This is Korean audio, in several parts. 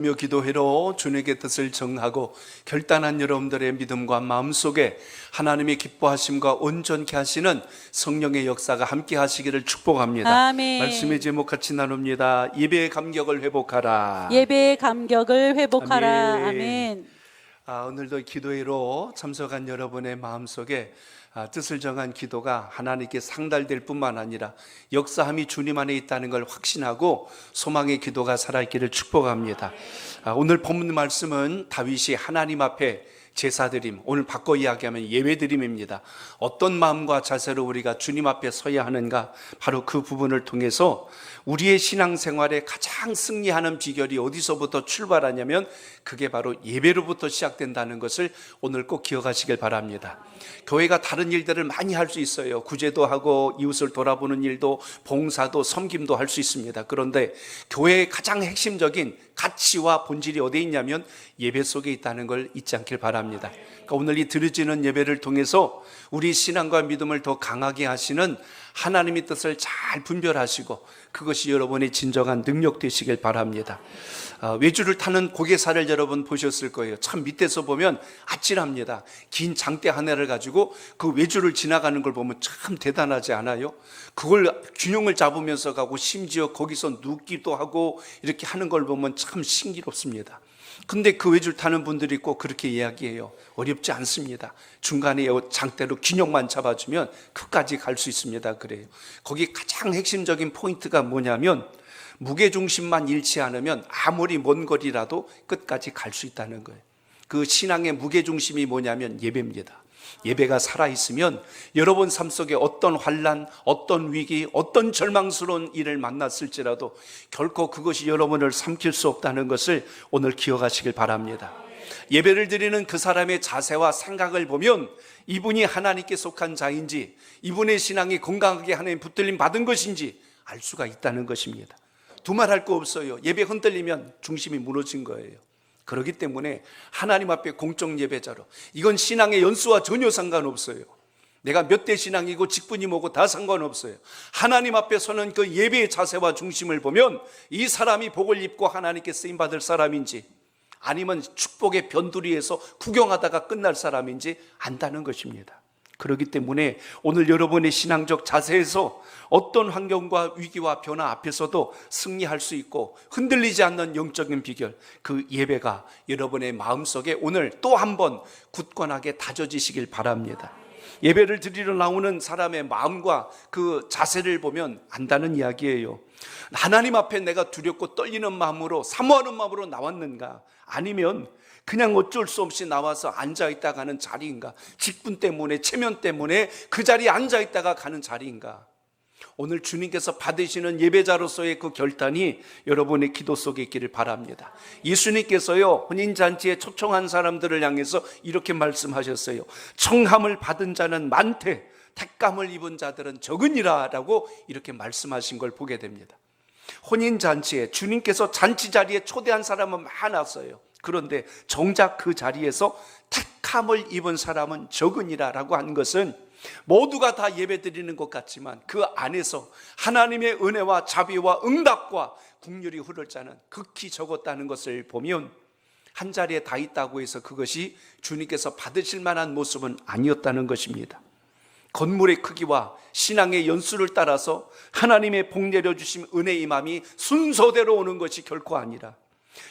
기도회로 주님의 뜻을 정하고 결단한 여러분들의 믿음과 마음속에 하나님의 기뻐하심과 온전케 하시는 성령의 역사가 함께 하시기를 축복합니다. 아멘. 말씀의 제목 같이 나눕니다. 예배의 감격을 회복하라. 예배의 감격을 회복하라. 아멘. 아멘. 오늘도 기도회로 참석한 여러분의 마음속에 뜻을 정한 기도가 하나님께 상달될 뿐만 아니라 역사함이 주님 안에 있다는 걸 확신하고 소망의 기도가 살아있기를 축복합니다. 오늘 본문 말씀은 다윗이 하나님 앞에 제사드림, 오늘 바꿔 이야기하면 예배드림입니다. 어떤 마음과 자세로 우리가 주님 앞에 서야 하는가, 바로 그 부분을 통해서 우리의 신앙생활에 가장 승리하는 비결이 어디서부터 출발하냐면 그게 바로 예배로부터 시작된다는 것을 오늘 꼭 기억하시길 바랍니다. 교회가 다른 일들을 많이 할 수 있어요. 구제도 하고 이웃을 돌아보는 일도, 봉사도, 섬김도 할 수 있습니다. 그런데 교회의 가장 핵심적인 가치와 본질이 어디에 있냐면 예배 속에 있다는 걸 잊지 않길 바랍니다. 그러니까 오늘 이 드려지는 예배를 통해서 우리 신앙과 믿음을 더 강하게 하시는 하나님의 뜻을 잘 분별하시고 그것이 여러분의 진정한 능력 되시길 바랍니다. 외주를 타는 고개사를 여러분 보셨을 거예요. 참 밑에서 보면 아찔합니다. 긴 장대 하나를 가지고 그 외주를 지나가는 걸 보면 참 대단하지 않아요? 그걸 균형을 잡으면서 가고 심지어 거기서 눕기도 하고 이렇게 하는 걸 보면 참 신기롭습니다. 근데 그 외줄 타는 분들이 꼭 그렇게 이야기해요. 어렵지 않습니다. 중간에 장대로 균형만 잡아주면 끝까지 갈 수 있습니다. 그래요. 거기 가장 핵심적인 포인트가 뭐냐면 무게중심만 잃지 않으면 아무리 먼 거리라도 끝까지 갈 수 있다는 거예요. 그 신앙의 무게중심이 뭐냐면 예배입니다. 예배가 살아있으면 여러분 삶 속에 어떤 환난, 어떤 위기, 어떤 절망스러운 일을 만났을지라도 결코 그것이 여러분을 삼킬 수 없다는 것을 오늘 기억하시길 바랍니다. 예배를 드리는 그 사람의 자세와 생각을 보면 이분이 하나님께 속한 자인지, 이분의 신앙이 건강하게 하나님 붙들림 받은 것인지 알 수가 있다는 것입니다. 두말할 거 없어요. 예배 흔들리면 중심이 무너진 거예요. 그렇기 때문에 하나님 앞에 공적 예배자로, 이건 신앙의 연수와 전혀 상관없어요. 내가 몇 대 신앙이고 직분이 뭐고 다 상관없어요. 하나님 앞에 서는 그 예배의 자세와 중심을 보면 이 사람이 복을 입고 하나님께 쓰임받을 사람인지 아니면 축복의 변두리에서 구경하다가 끝날 사람인지 안다는 것입니다. 그렇기 때문에 오늘 여러분의 신앙적 자세에서 어떤 환경과 위기와 변화 앞에서도 승리할 수 있고 흔들리지 않는 영적인 비결, 그 예배가 여러분의 마음속에 오늘 또 한 번 굳건하게 다져지시길 바랍니다. 예배를 드리러 나오는 사람의 마음과 그 자세를 보면 안다는 이야기예요. 하나님 앞에 내가 두렵고 떨리는 마음으로, 사모하는 마음으로 나왔는가, 아니면 그냥 어쩔 수 없이 나와서 앉아있다 가는 자리인가, 직분 때문에, 체면 때문에 그 자리에 앉아있다가 가는 자리인가. 오늘 주님께서 받으시는 예배자로서의 그 결단이 여러분의 기도 속에 있기를 바랍니다. 예수님께서요, 혼인잔치에 초청한 사람들을 향해서 이렇게 말씀하셨어요. 청함을 받은 자는 많되 택감을 입은 자들은 적으니라 라고 이렇게 말씀하신 걸 보게 됩니다. 혼인잔치에 주님께서 잔치 자리에 초대한 사람은 많았어요. 그런데 정작 그 자리에서 택함을 입은 사람은 적으니라 라고 한 것은 모두가 다 예배드리는 것 같지만 그 안에서 하나님의 은혜와 자비와 응답과 긍휼이 흐를 자는 극히 적었다는 것을 보면 한 자리에 다 있다고 해서 그것이 주님께서 받으실 만한 모습은 아니었다는 것입니다. 건물의 크기와 신앙의 연수를 따라서 하나님의 복 내려주심 은혜의 임함이 순서대로 오는 것이 결코 아니라,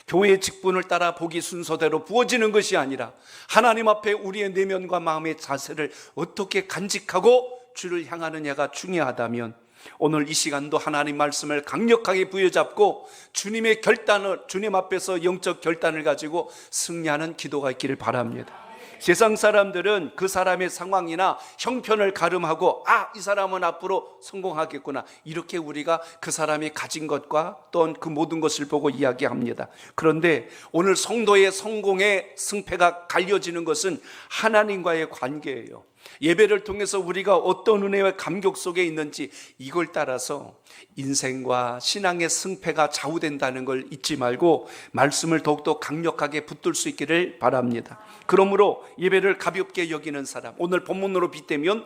교회의 직분을 따라 복이 순서대로 부어지는 것이 아니라 하나님 앞에 우리의 내면과 마음의 자세를 어떻게 간직하고 주를 향하느냐가 중요하다면 오늘 이 시간도 하나님 말씀을 강력하게 부여잡고 주님의 결단을, 주님 앞에서 영적 결단을 가지고 승리하는 기도가 있기를 바랍니다. 세상 사람들은 그 사람의 상황이나 형편을 가름하고 이 사람은 앞으로 성공하겠구나, 이렇게 우리가 그 사람이 가진 것과 또한 그 모든 것을 보고 이야기합니다. 그런데 오늘 성도의 성공의 승패가 갈려지는 것은 하나님과의 관계예요. 예배를 통해서 우리가 어떤 은혜와 감격 속에 있는지 이걸 따라서 인생과 신앙의 승패가 좌우된다는 걸 잊지 말고 말씀을 더욱더 강력하게 붙들 수 있기를 바랍니다. 그러므로 예배를 가볍게 여기는 사람, 오늘 본문으로 빗대면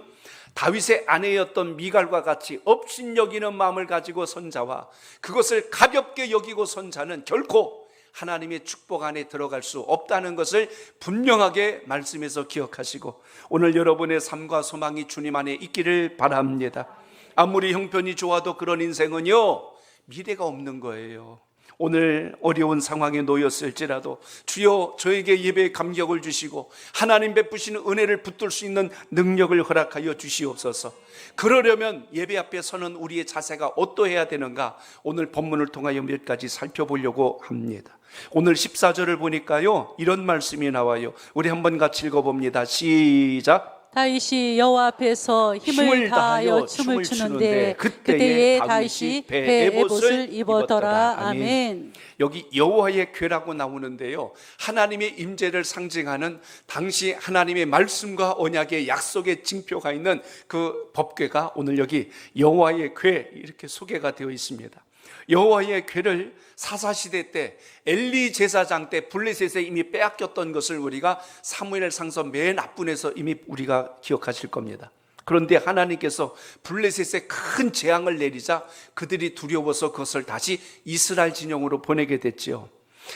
다윗의 아내였던 미갈과 같이 업신여기는 마음을 가지고 선 자와 그것을 가볍게 여기고 선 자는 결코 하나님의 축복 안에 들어갈 수 없다는 것을 분명하게 말씀에서 기억하시고 오늘 여러분의 삶과 소망이 주님 안에 있기를 바랍니다. 아무리 형편이 좋아도 그런 인생은요, 미래가 없는 거예요. 오늘 어려운 상황에 놓였을지라도 주여 저에게 예배의 감격을 주시고 하나님 베푸시는 은혜를 붙들 수 있는 능력을 허락하여 주시옵소서. 그러려면 예배 앞에 서는 우리의 자세가 어떠해야 되는가, 오늘 본문을 통하여 몇 가지 살펴보려고 합니다. 오늘 14절을 보니까요, 이런 말씀이 나와요. 우리 한번 같이 읽어봅니다. 시작. 다윗이 여호와 앞에서 힘을 다하여 춤을 추는데 그때에 다윗이 배의 옷을 입었더라. 아멘. 여기 여호와의 궤라고 나오는데요, 하나님의 임재를 상징하는 당시 하나님의 말씀과 언약의 약속의 징표가 있는 그 법궤가 오늘 여기 여호와의 궤 이렇게 소개가 되어 있습니다. 여호와의 궤를 사사시대 때 엘리 제사장 때 블레셋에 이미 빼앗겼던 것을 우리가 사무엘상서 맨 앞분에서 이미 우리가 기억하실 겁니다. 그런데 하나님께서 블레셋에 큰 재앙을 내리자 그들이 두려워서 그것을 다시 이스라엘 진영으로 보내게 됐지요.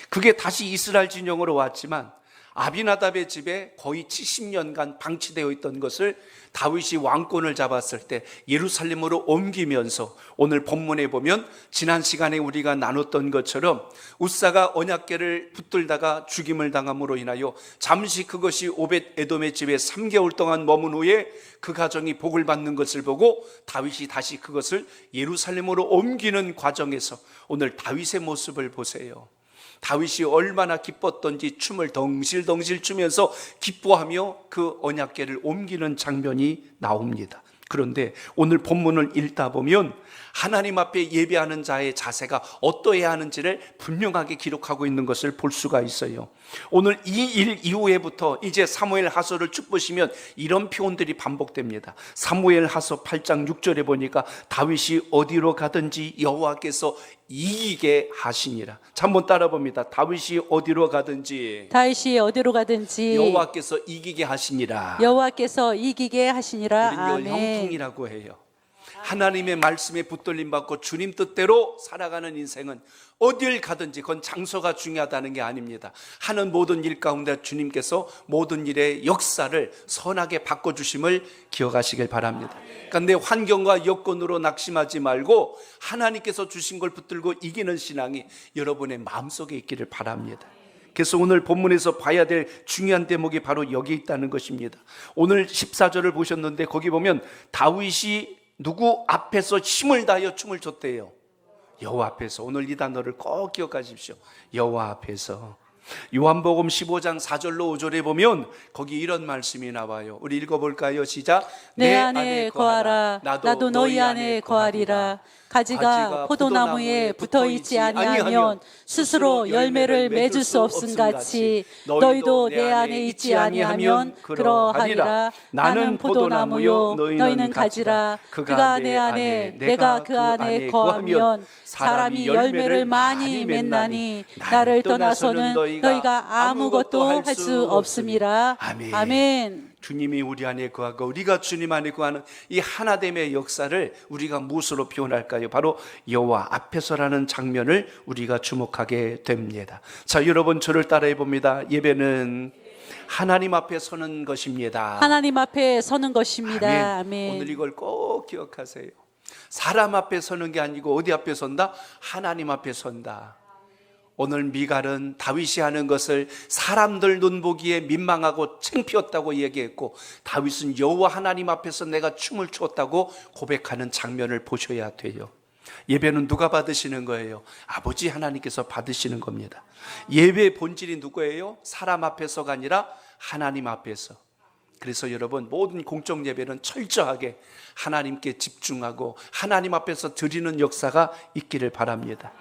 그게 다시 이스라엘 진영으로 왔지만 아비나답의 집에 거의 70년간 방치되어 있던 것을 다윗이 왕권을 잡았을 때 예루살렘으로 옮기면서 오늘 본문에 보면 지난 시간에 우리가 나눴던 것처럼 웃사가 언약궤를 붙들다가 죽임을 당함으로 인하여 잠시 그것이 오벳 에돔의 집에 3개월 동안 머문 후에 그 가정이 복을 받는 것을 보고 다윗이 다시 그것을 예루살렘으로 옮기는 과정에서 오늘 다윗의 모습을 보세요. 다윗이 얼마나 기뻤던지 춤을 덩실덩실 추면서 기뻐하며 그 언약궤를 옮기는 장면이 나옵니다. 그런데 오늘 본문을 읽다 보면 하나님 앞에 예배하는 자의 자세가 어떠해야 하는지를 분명하게 기록하고 있는 것을 볼 수가 있어요. 오늘 이 일 이후에부터 이제 사무엘 하서를 쭉 보시면 이런 표현들이 반복됩니다. 사무엘 하서 8장 6절에 보니까 다윗이 어디로 가든지 여호와께서 이기게 하시니라. 자, 한번 따라 봅니다. 다윗이 어디로 가든지 여호와께서 이기게 하시니라. 여호와께서 이기게 하시니라. 우리는 이걸 아멘. 형통이라고 해요. 하나님의 말씀에 붙들림 받고 주님 뜻대로 살아가는 인생은 어딜 가든지 그건 장소가 중요하다는 게 아닙니다. 하는 모든 일 가운데 주님께서 모든 일의 역사를 선하게 바꿔주심을 기억하시길 바랍니다. 그런데 환경과 여건으로 낙심하지 말고 하나님께서 주신 걸 붙들고 이기는 신앙이 여러분의 마음속에 있기를 바랍니다. 그래서 오늘 본문에서 봐야 될 중요한 대목이 바로 여기 있다는 것입니다. 오늘 14절을 보셨는데 거기 보면 다윗이 누구 앞에서 힘을 다하여 춤을 췄대요? 여호와 앞에서. 오늘 이 단어를 꼭 기억하십시오. 여호와 앞에서. 요한복음 15장 4절로 5절에 보면 거기 이런 말씀이 나와요. 우리 읽어볼까요? 시작. 내 안에 거하라. 나도 너희 안에 거하리라. 가지가 포도나무에 붙어있지 아니하면 스스로 열매를 맺을 수 없음같이 너희도 내 안에 있지 아니하면 그러하리라. 나는 포도나무요 너희는 가지라. 그가 내 안에 내가 그 안에 거하면 사람이 열매를 많이 맺나니 나를 떠나서는 너희가 아무것도 할 수 없음이라. 아멘. 주님이 우리 안에 거하고 우리가 주님 안에 거하는 이 하나됨의 역사를 우리가 무엇으로 표현할까요? 바로 여호와 앞에서라는 장면을 우리가 주목하게 됩니다. 자, 여러분 저를 따라해 봅니다. 예배는 하나님 앞에 서는 것입니다. 하나님 앞에 서는 것입니다. 아멘. 오늘 이걸 꼭 기억하세요. 사람 앞에 서는 게 아니고 어디 앞에 선다? 하나님 앞에 선다. 오늘 미갈은 다윗이 하는 것을 사람들 눈 보기에 민망하고 창피했다고 얘기했고 다윗은 여호와 하나님 앞에서 내가 춤을 추었다고 고백하는 장면을 보셔야 돼요. 예배는 누가 받으시는 거예요? 아버지 하나님께서 받으시는 겁니다. 예배의 본질이 누구예요? 사람 앞에서가 아니라 하나님 앞에서. 그래서 여러분 모든 공적 예배는 철저하게 하나님께 집중하고 하나님 앞에서 드리는 역사가 있기를 바랍니다.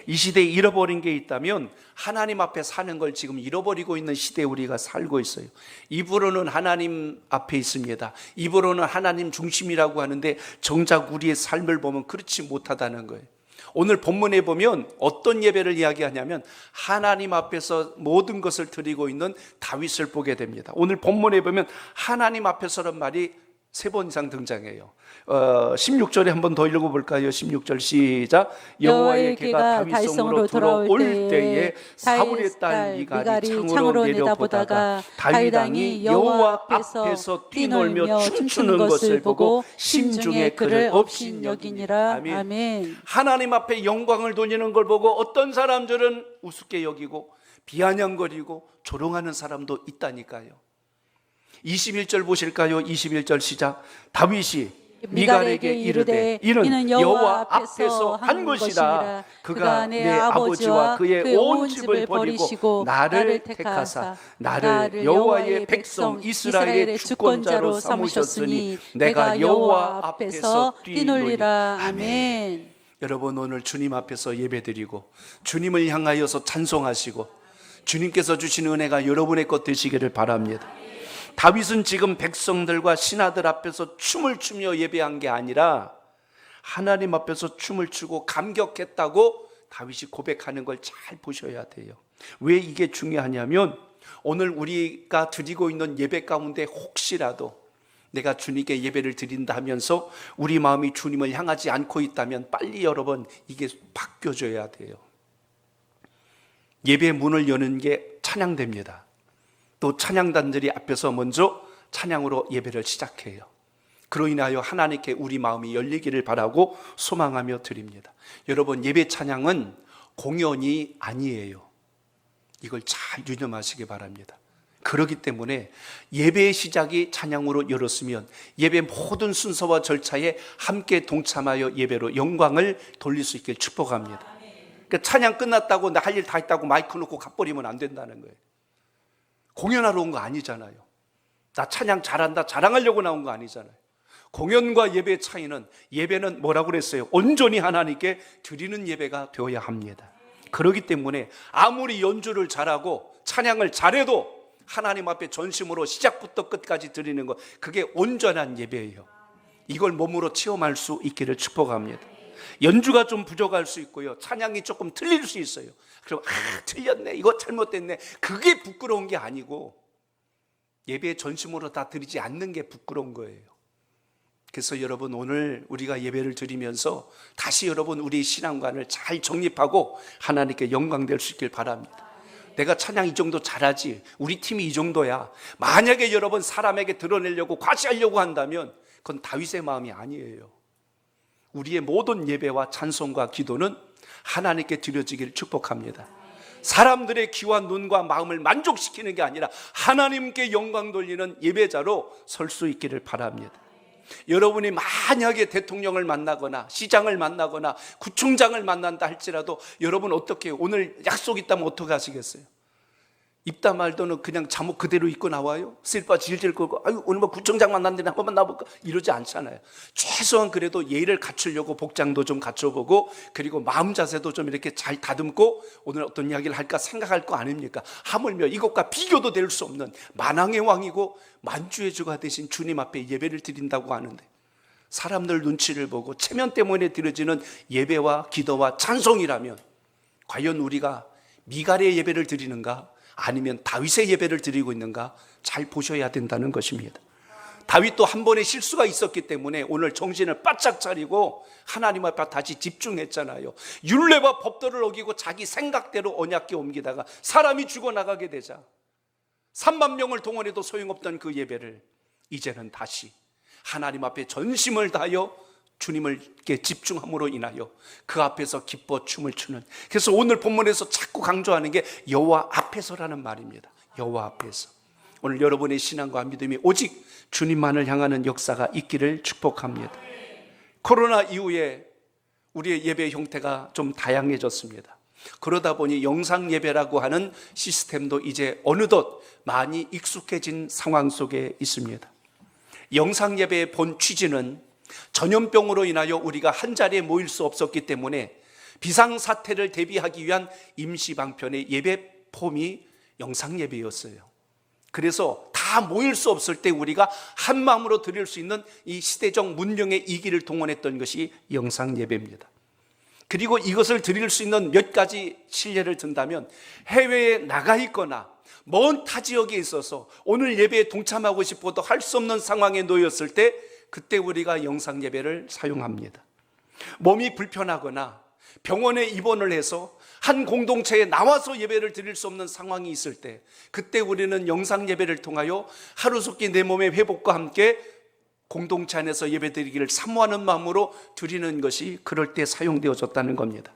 이 시대에 잃어버린 게 있다면 하나님 앞에 사는 걸 지금 잃어버리고 있는 시대에 우리가 살고 있어요. 입으로는 하나님 앞에 있습니다. 입으로는 하나님 중심이라고 하는데 정작 우리의 삶을 보면 그렇지 못하다는 거예요. 오늘 본문에 보면 어떤 예배를 이야기하냐면 하나님 앞에서 모든 것을 드리고 있는 다윗을 보게 됩니다. 오늘 본문에 보면 하나님 앞에서란 말이 3번 이상 등장해요. 16절에 한 번 더 읽어볼까요? 16절 시작. 여호와의 개가 다윗성으로 돌아올 때에 사울의 딸 미갈이 창으로 내다보다가 다윗 왕이 여호와 앞에서 뛰놀며 춤추는 것을 보고 심중에 그를 업신여기니라. 아멘. 하나님 앞에 영광을 돌리는 걸 보고 어떤 사람들은 우습게 여기고 비아냥거리고 조롱하는 사람도 있다니까요. 21절 보실까요? 21절 시작. 다윗이 미갈에게 이르되 이는 여호와 앞에서 한 것이라. 그가 내 아버지와 그의 온 집을 버리고 나를 택하사 나를 여호와의 백성 이스라엘의 주권자로 삼으셨으니 내가 여호와 앞에서 뛰놀리라. 아멘. 여러분, 오늘 주님 앞에서 예배드리고 주님을 향하여서 찬송하시고 주님께서 주신 은혜가 여러분의 것 되시기를 바랍니다. 다윗은 지금 백성들과 신하들 앞에서 춤을 추며 예배한 게 아니라 하나님 앞에서 춤을 추고 감격했다고 다윗이 고백하는 걸 잘 보셔야 돼요. 왜 이게 중요하냐면 오늘 우리가 드리고 있는 예배 가운데 혹시라도 내가 주님께 예배를 드린다 하면서 우리 마음이 주님을 향하지 않고 있다면 빨리 여러분 이게 바뀌어져야 돼요. 예배 문을 여는 게 찬양됩니다. 또 찬양단들이 앞에서 먼저 찬양으로 예배를 시작해요. 그로 인하여 하나님께 우리 마음이 열리기를 바라고 소망하며 드립니다. 여러분, 예배 찬양은 공연이 아니에요. 이걸 잘 유념하시기 바랍니다. 그렇기 때문에 예배의 시작이 찬양으로 열었으면 예배 모든 순서와 절차에 함께 동참하여 예배로 영광을 돌릴 수 있길 축복합니다. 그러니까 찬양 끝났다고 나 할 일 다 했다고 마이크 놓고 가버리면 안 된다는 거예요. 공연하러 온 거 아니잖아요. 나 찬양 잘한다 자랑하려고 나온 거 아니잖아요. 공연과 예배의 차이는, 예배는 뭐라고 그랬어요? 온전히 하나님께 드리는 예배가 되어야 합니다. 그렇기 때문에 아무리 연주를 잘하고 찬양을 잘해도 하나님 앞에 전심으로 시작부터 끝까지 드리는 것, 그게 온전한 예배예요. 이걸 몸으로 체험할 수 있기를 축복합니다. 연주가 좀 부족할 수 있고요, 찬양이 조금 틀릴 수 있어요. 그럼 틀렸네, 이거 잘못됐네, 그게 부끄러운 게 아니고 예배의 전심으로 다 드리지 않는 게 부끄러운 거예요. 그래서 여러분, 오늘 우리가 예배를 드리면서 다시 여러분 우리 신앙관을 잘 정립하고 하나님께 영광될 수 있길 바랍니다. 내가 찬양 이 정도 잘하지, 우리 팀이 이 정도야, 만약에 여러분 사람에게 드러내려고 과시하려고 한다면 그건 다윗의 마음이 아니에요. 우리의 모든 예배와 찬송과 기도는 하나님께 드려지기를 축복합니다. 사람들의 귀와 눈과 마음을 만족시키는 게 아니라 하나님께 영광 돌리는 예배자로 설 수 있기를 바랍니다. 여러분이 만약에 대통령을 만나거나 시장을 만나거나 구청장을 만난다 할지라도 여러분 어떻게 해요? 오늘 약속 있다면 어떻게 하시겠어요? 입다 말도는 그냥 잠옷 그대로 입고 나와요? 슬퍼 질질 끌고 아유 오늘 뭐 구청장 만났는데 한 번만 나볼까? 이러지 않잖아요. 최소한 그래도 예의를 갖추려고 복장도 좀 갖춰보고, 그리고 마음 자세도 좀 이렇게 잘 다듬고 오늘 어떤 이야기를 할까 생각할 거 아닙니까? 하물며 이것과 비교도 될 수 없는 만왕의 왕이고 만주의 주가 되신 주님 앞에 예배를 드린다고 하는데, 사람들 눈치를 보고 체면 때문에 드려지는 예배와 기도와 찬송이라면 과연 우리가 미갈의 예배를 드리는가, 아니면 다윗의 예배를 드리고 있는가 잘 보셔야 된다는 것입니다. 다윗도 한 번의 실수가 있었기 때문에 오늘 정신을 바짝 차리고 하나님 앞에 다시 집중했잖아요. 율례와 법도를 어기고 자기 생각대로 언약궤 옮기다가 사람이 죽어나가게 되자 3만 명을 동원해도 소용없던 그 예배를 이제는 다시 하나님 앞에 전심을 다하여 주님을께 집중함으로 인하여 그 앞에서 기뻐 춤을 추는, 그래서 오늘 본문에서 자꾸 강조하는 게 여호와 앞에서라는 말입니다. 여호와 앞에서. 오늘 여러분의 신앙과 믿음이 오직 주님만을 향하는 역사가 있기를 축복합니다. 코로나 이후에 우리의 예배 형태가 좀 다양해졌습니다. 그러다 보니 영상 예배라고 하는 시스템도 이제 어느덧 많이 익숙해진 상황 속에 있습니다. 영상 예배의 본 취지는 전염병으로 인하여 우리가 한 자리에 모일 수 없었기 때문에 비상사태를 대비하기 위한 임시방편의 예배 폼이 영상예배였어요. 그래서 다 모일 수 없을 때 우리가 한 마음으로 드릴 수 있는 이 시대적 문명의 이기를 동원했던 것이 영상예배입니다. 그리고 이것을 드릴 수 있는 몇 가지 실례를 든다면, 해외에 나가 있거나 먼 타 지역에 있어서 오늘 예배에 동참하고 싶어도 할 수 없는 상황에 놓였을 때 그때 우리가 영상 예배를 사용합니다. 몸이 불편하거나 병원에 입원을 해서 한 공동체에 나와서 예배를 드릴 수 없는 상황이 있을 때 그때 우리는 영상 예배를 통하여 하루속히 내 몸의 회복과 함께 공동체 안에서 예배 드리기를 사모하는 마음으로 드리는 것이 그럴 때 사용되어졌다는 겁니다.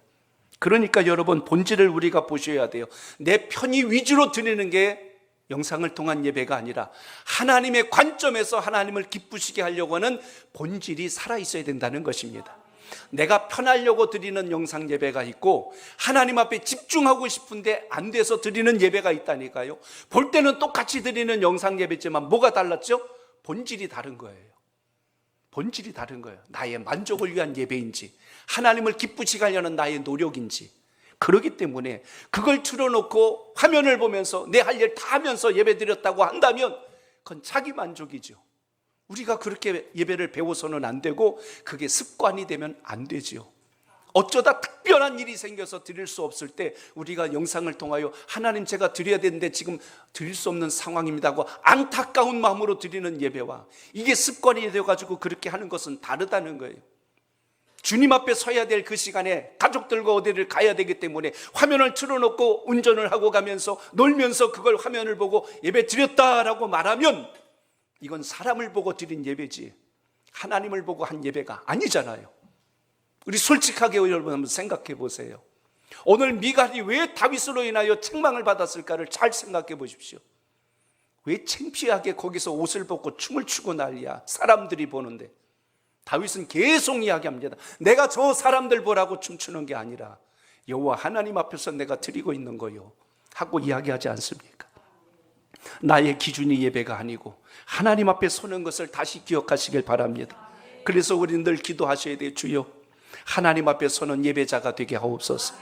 그러니까 여러분, 본질을 우리가 보셔야 돼요. 내 편의 위주로 드리는 게 영상을 통한 예배가 아니라 하나님의 관점에서 하나님을 기쁘시게 하려고 하는 본질이 살아있어야 된다는 것입니다. 내가 편하려고 드리는 영상 예배가 있고 하나님 앞에 집중하고 싶은데 안 돼서 드리는 예배가 있다니까요. 볼 때는 똑같이 드리는 영상 예배지만 뭐가 달랐죠? 본질이 다른 거예요. 본질이 다른 거예요. 나의 만족을 위한 예배인지 하나님을 기쁘시게 하려는 나의 노력인지. 그렇기 때문에 그걸 틀어놓고 화면을 보면서 내 할 일 다 하면서 예배 드렸다고 한다면 그건 자기 만족이죠. 우리가 그렇게 예배를 배워서는 안 되고 그게 습관이 되면 안 되지요. 어쩌다 특별한 일이 생겨서 드릴 수 없을 때 우리가 영상을 통하여 하나님, 제가 드려야 되는데 지금 드릴 수 없는 상황입니다 하고 안타까운 마음으로 드리는 예배와 이게 습관이 되어가지고 그렇게 하는 것은 다르다는 거예요. 주님 앞에 서야 될 그 시간에 가족들과 어디를 가야 되기 때문에 화면을 틀어놓고 운전을 하고 가면서 놀면서 그걸 화면을 보고 예배 드렸다라고 말하면 이건 사람을 보고 드린 예배지 하나님을 보고 한 예배가 아니잖아요. 우리 솔직하게 여러분 한번 생각해 보세요. 오늘 미갈이 왜 다윗으로 인하여 책망을 받았을까를 잘 생각해 보십시오. 왜 창피하게 거기서 옷을 벗고 춤을 추고 난리야, 사람들이 보는데. 다윗은 계속 이야기합니다. 내가 저 사람들 보라고 춤추는 게 아니라 여호와 하나님 앞에서 내가 드리고 있는 거요 하고 이야기하지 않습니까? 나의 기준이 예배가 아니고 하나님 앞에 서는 것을 다시 기억하시길 바랍니다. 그래서 우리 늘 기도하셔야 돼요. 주여, 하나님 앞에 서는 예배자가 되게 하옵소서.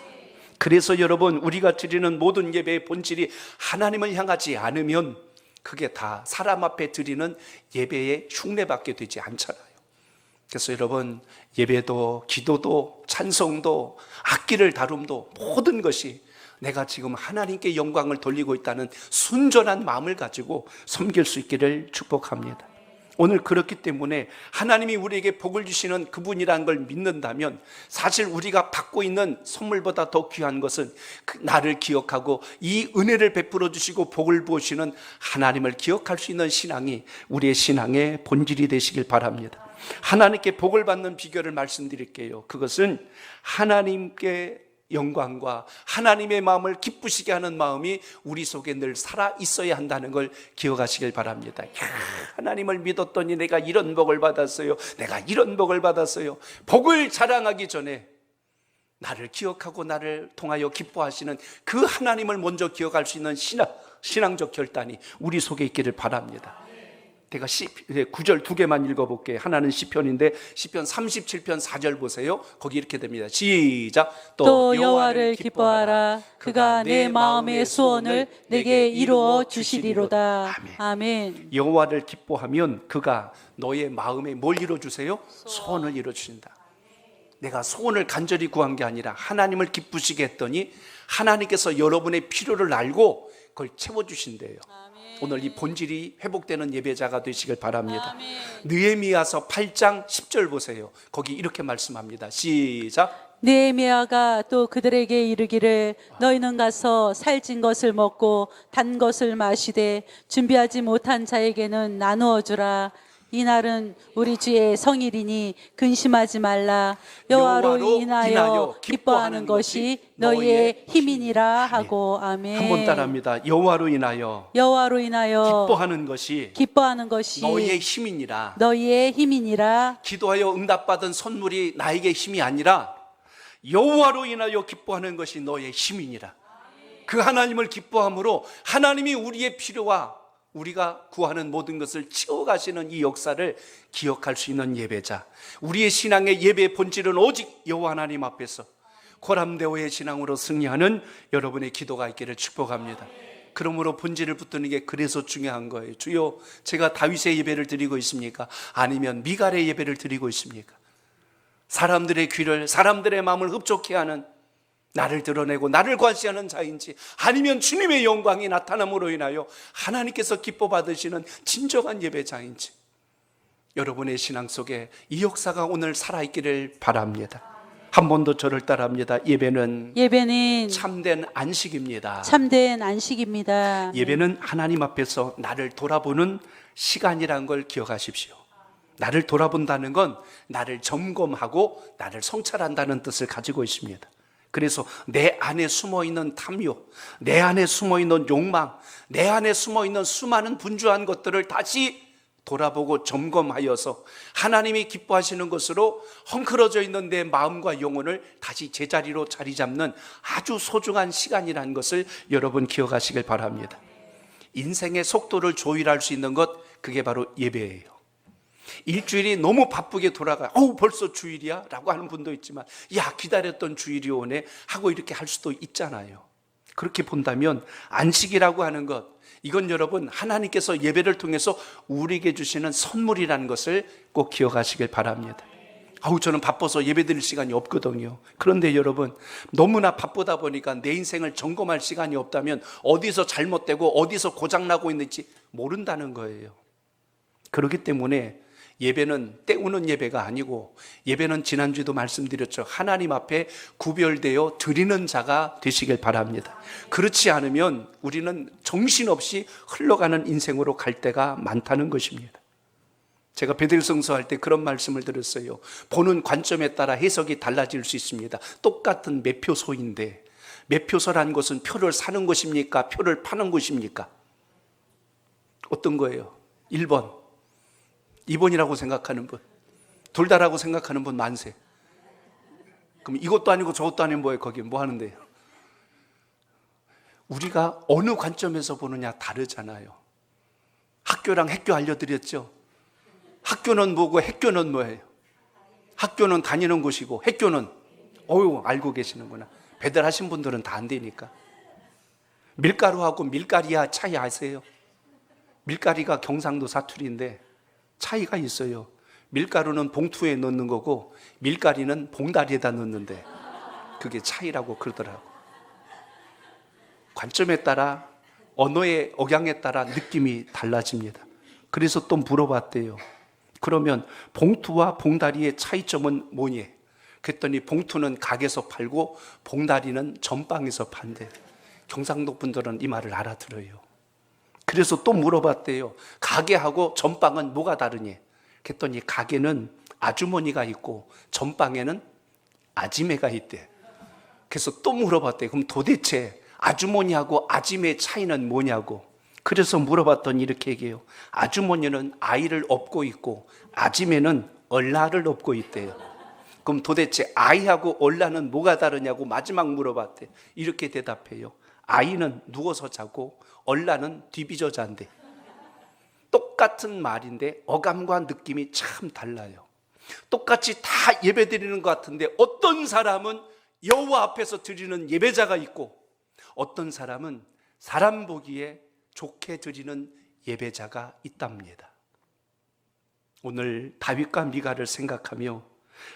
그래서 여러분, 우리가 드리는 모든 예배의 본질이 하나님을 향하지 않으면 그게 다 사람 앞에 드리는 예배의 흉내밖에 되지 않잖아요. 그래서 여러분, 예배도 기도도 찬송도 악기를 다룸도 모든 것이 내가 지금 하나님께 영광을 돌리고 있다는 순전한 마음을 가지고 섬길 수 있기를 축복합니다. 오늘 그렇기 때문에 하나님이 우리에게 복을 주시는 그분이라는 걸 믿는다면 사실 우리가 받고 있는 선물보다 더 귀한 것은 나를 기억하고 이 은혜를 베풀어 주시고 복을 부으시는 하나님을 기억할 수 있는 신앙이 우리의 신앙의 본질이 되시길 바랍니다. 하나님께 복을 받는 비결을 말씀드릴게요. 그것은 하나님께 영광과 하나님의 마음을 기쁘시게 하는 마음이 우리 속에 늘 살아 있어야 한다는 걸 기억하시길 바랍니다. 하나님을 믿었더니 내가 이런 복을 받았어요, 내가 이런 복을 받았어요. 복을 자랑하기 전에 나를 기억하고 나를 통하여 기뻐하시는 그 하나님을 먼저 기억할 수 있는 신앙적 결단이 우리 속에 있기를 바랍니다. 제가 구절 두 개만 읽어볼게요. 하나는 시편인데 시편 37편 4절 보세요. 거기 이렇게 됩니다. 시작. 또 여호와를 기뻐하라. 그가 내 마음의 소원을 내게 이루어 주시리로다. 아멘. 여호와를 기뻐하면 그가 너의 마음에 뭘 이루어주세요? 소원을 이루어주신다. 내가 소원을 간절히 구한 게 아니라 하나님을 기쁘시게 했더니 하나님께서 여러분의 필요를 알고 그걸 채워주신대요. 오늘 이 본질이 회복되는 예배자가 되시길 바랍니다. 느헤미야서 8장 10절 보세요. 거기 이렇게 말씀합니다. 시작. 느헤미야가 또 그들에게 이르기를 너희는 가서 살찐 것을 먹고 단 것을 마시되 준비하지 못한 자에게는 나누어 주라. 이날은 우리 주의 성일이니 근심하지 말라. 여호와로 인하여 기뻐하는 것이 너희의 힘이니라 하고. 아멘. 한 번 따라합니다. 여호와로 인하여 기뻐하는 것이 너희의 힘이니라. 너희의 힘이니라. 기도하여 응답받은 선물이 나에게 힘이 아니라 여호와로 인하여 기뻐하는 것이 너희의 힘이니라. 그 하나님을 기뻐함으로 하나님이 우리의 필요와 우리가 구하는 모든 것을 채워가시는 이 역사를 기억할 수 있는 예배자, 우리의 신앙의 예배의 본질은 오직 여호와 하나님 앞에서 고람대오의 신앙으로 승리하는 여러분의 기도가 있기를 축복합니다. 그러므로 본질을 붙드는 게 그래서 중요한 거예요. 주여, 제가 다윗의 예배를 드리고 있습니까? 아니면 미갈의 예배를 드리고 있습니까? 사람들의 귀를, 사람들의 마음을 흡족해 하는 나를 드러내고 나를 과시하는 자인지, 아니면 주님의 영광이 나타남으로 인하여 하나님께서 기뻐 받으시는 진정한 예배자인지, 여러분의 신앙 속에 이 역사가 오늘 살아있기를 바랍니다. 한 번 더 저를 따라합니다. 예배는 참된 안식입니다. 참된 안식입니다. 예배는 하나님 앞에서 나를 돌아보는 시간이라는 걸 기억하십시오. 나를 돌아본다는 건 나를 점검하고 나를 성찰한다는 뜻을 가지고 있습니다. 그래서 내 안에 숨어있는 탐욕, 내 안에 숨어있는 욕망, 내 안에 숨어있는 수많은 분주한 것들을 다시 돌아보고 점검하여서 하나님이 기뻐하시는 것으로 헝클어져 있는 내 마음과 영혼을 다시 제자리로 자리 잡는 아주 소중한 시간이라는 것을 여러분 기억하시길 바랍니다. 인생의 속도를 조율할 수 있는 것, 그게 바로 예배예요. 일주일이 너무 바쁘게 돌아가, 벌써 주일이야? 라고 하는 분도 있지만, 야, 기다렸던 주일이 오네? 하고 이렇게 할 수도 있잖아요. 그렇게 본다면 안식이라고 하는 것, 이건 여러분 하나님께서 예배를 통해서 우리에게 주시는 선물이라는 것을 꼭 기억하시길 바랍니다. 저는 바빠서 예배 드릴 시간이 없거든요. 그런데 여러분, 너무나 바쁘다 보니까 내 인생을 점검할 시간이 없다면 어디서 잘못되고 어디서 고장나고 있는지 모른다는 거예요. 그렇기 때문에 예배는 때우는 예배가 아니고, 예배는 지난주에도 말씀드렸죠. 하나님 앞에 구별되어 드리는 자가 되시길 바랍니다. 그렇지 않으면 우리는 정신없이 흘러가는 인생으로 갈 때가 많다는 것입니다. 제가 베델성서 할 때 그런 말씀을 드렸어요. 보는 관점에 따라 해석이 달라질 수 있습니다. 똑같은 매표소인데, 매표소라는 것은 표를 사는 것입니까? 표를 파는 것입니까? 어떤 거예요? 1번 2번이라고 생각하는 분, 둘 다라고 생각하는 분 만세. 그럼 이것도 아니고 저것도 아니면 뭐예요? 거기 뭐 하는데요? 우리가 어느 관점에서 보느냐 다르잖아요. 학교랑 핵교 알려드렸죠? 학교는 뭐고 핵교는 뭐예요? 학교는 다니는 곳이고 핵교는 알고 계시는구나. 배달하신 분들은 다 안 되니까. 밀가루하고 밀가리야 차이 아세요? 밀가리가 경상도 사투리인데 차이가 있어요. 밀가루는 봉투에 넣는 거고 밀가리는 봉다리에다 넣는데, 그게 차이라고 그러더라고. 관점에 따라, 언어의 억양에 따라 느낌이 달라집니다. 그래서 또 물어봤대요. 그러면 봉투와 봉다리의 차이점은 뭐니? 그랬더니 봉투는 가게에서 팔고 봉다리는 전방에서 판대. 경상도 분들은 이 말을 알아들어요. 그래서 또 물어봤대요. 가게하고 전방은 뭐가 다르니? 그랬더니 가게는 아주머니가 있고 전방에는 아지매가 있대. 그래서 또 물어봤대요. 그럼 도대체 아주머니하고 아지매의 차이는 뭐냐고. 그래서 물어봤더니 이렇게 얘기해요. 아주머니는 아이를 업고 있고 아지매는 얼라를 업고 있대요. 그럼 도대체 아이하고 얼라는 뭐가 다르냐고 마지막 물어봤대요. 이렇게 대답해요. 아이는 누워서 자고 얼라는 뒤비져 잔대. 똑같은 말인데 어감과 느낌이 참 달라요. 똑같이 다 예배 드리는 것 같은데, 어떤 사람은 여호와 앞에서 드리는 예배자가 있고, 어떤 사람은 사람 보기에 좋게 드리는 예배자가 있답니다. 오늘 다윗과 미가를 생각하며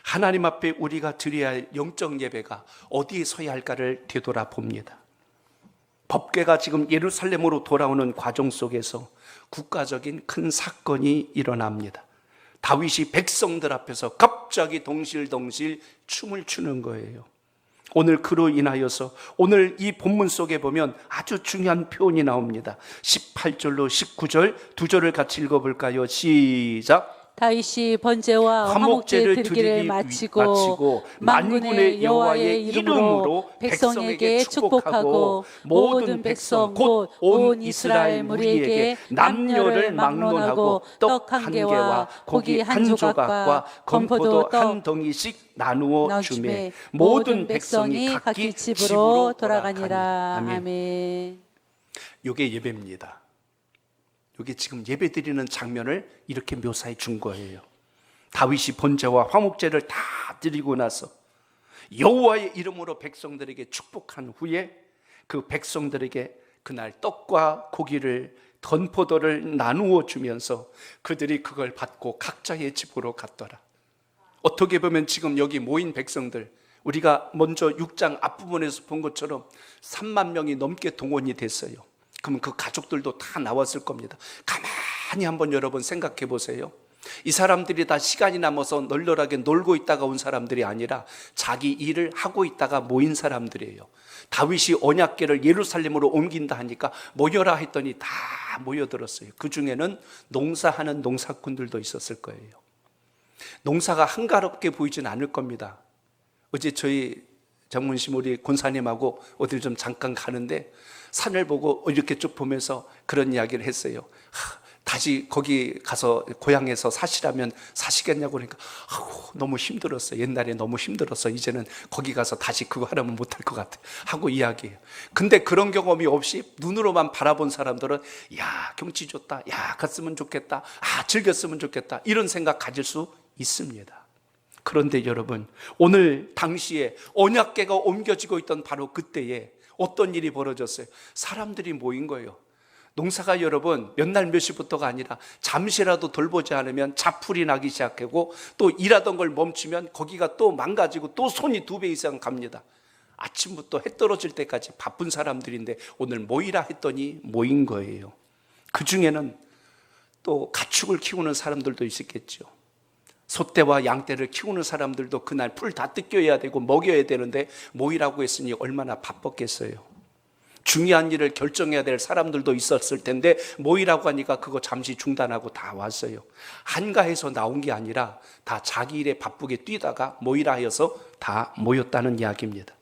하나님 앞에 우리가 드려야 할 영적 예배가 어디에 서야 할까를 되돌아봅니다. 법궤가 지금 예루살렘으로 돌아오는 과정 속에서 국가적인 큰 사건이 일어납니다. 다윗이 백성들 앞에서 갑자기 동실동실 춤을 추는 거예요. 오늘 그로 인하여서 오늘 이 본문 속에 보면 아주 중요한 표현이 나옵니다. 18절로 19절 두 절을 같이 읽어볼까요? 시작. 다윗이 번제와 화목제 드리기를 마치고 만군의 여호와의 이름으로 백성에게 축복하고 모든 백성 곧 온 이스라엘 무리에게 남녀를 막론하고 떡 한 개와 고기 한 조각과 건포도 한 덩이씩 나누어 주매 모든 백성이 각기 집으로 돌아가니라. 아멘. 이게 예배입니다. 여기 지금 예배 드리는 장면을 이렇게 묘사해 준 거예요. 다윗이 번제와 화목제를 다 드리고 나서 여호와의 이름으로 백성들에게 축복한 후에 그 백성들에게 그날 떡과 고기를 건포도를 나누어 주면서 그들이 그걸 받고 각자의 집으로 갔더라. 어떻게 보면 지금 여기 모인 백성들, 우리가 먼저 6장 앞부분에서 본 것처럼 3만 명이 넘게 동원이 됐어요. 그러면 그 가족들도 다 나왔을 겁니다. 가만히 한번 여러분 생각해 보세요. 이 사람들이 다 시간이 남아서 널널하게 놀고 있다가 온 사람들이 아니라 자기 일을 하고 있다가 모인 사람들이에요. 다윗이 언약궤를 예루살렘으로 옮긴다 하니까 모여라 했더니 다 모여들었어요. 그 중에는 농사하는 농사꾼들도 있었을 거예요. 농사가 한가롭게 보이진 않을 겁니다. 어제 저희 장문심 우리 권사님하고 어딜 좀 잠깐 가는데 산을 보고 이렇게 쭉 보면서 그런 이야기를 했어요. 다시 거기 가서 고향에서 사시라면 사시겠냐고 그러니까 너무 힘들었어. 옛날에 너무 힘들었어. 이제는 거기 가서 다시 그거 하려면 못할 것 같아 하고 이야기해요. 근데 그런 경험이 없이 눈으로만 바라본 사람들은 야 경치 좋다, 야 갔으면 좋겠다, 즐겼으면 좋겠다 이런 생각 가질 수 있습니다. 그런데 여러분, 오늘 당시에 언약궤가 옮겨지고 있던 바로 그때에 어떤 일이 벌어졌어요? 사람들이 모인 거예요. 농사가 여러분 몇 날 몇 시부터가 아니라 잠시라도 돌보지 않으면 자풀이 나기 시작하고 또 일하던 걸 멈추면 거기가 또 망가지고 또 손이 2배 이상 갑니다. 아침부터 해 떨어질 때까지 바쁜 사람들인데 오늘 모이라 했더니 모인 거예요. 그 중에는 또 가축을 키우는 사람들도 있었겠죠. 소떼와 양떼를 키우는 사람들도 그날 풀 다 뜯겨야 되고 먹여야 되는데 모이라고 했으니 얼마나 바빴겠어요. 중요한 일을 결정해야 될 사람들도 있었을 텐데 모이라고 하니까 그거 잠시 중단하고 다 왔어요. 한가해서 나온 게 아니라 다 자기 일에 바쁘게 뛰다가 모이라 하여서 다 모였다는 이야기입니다.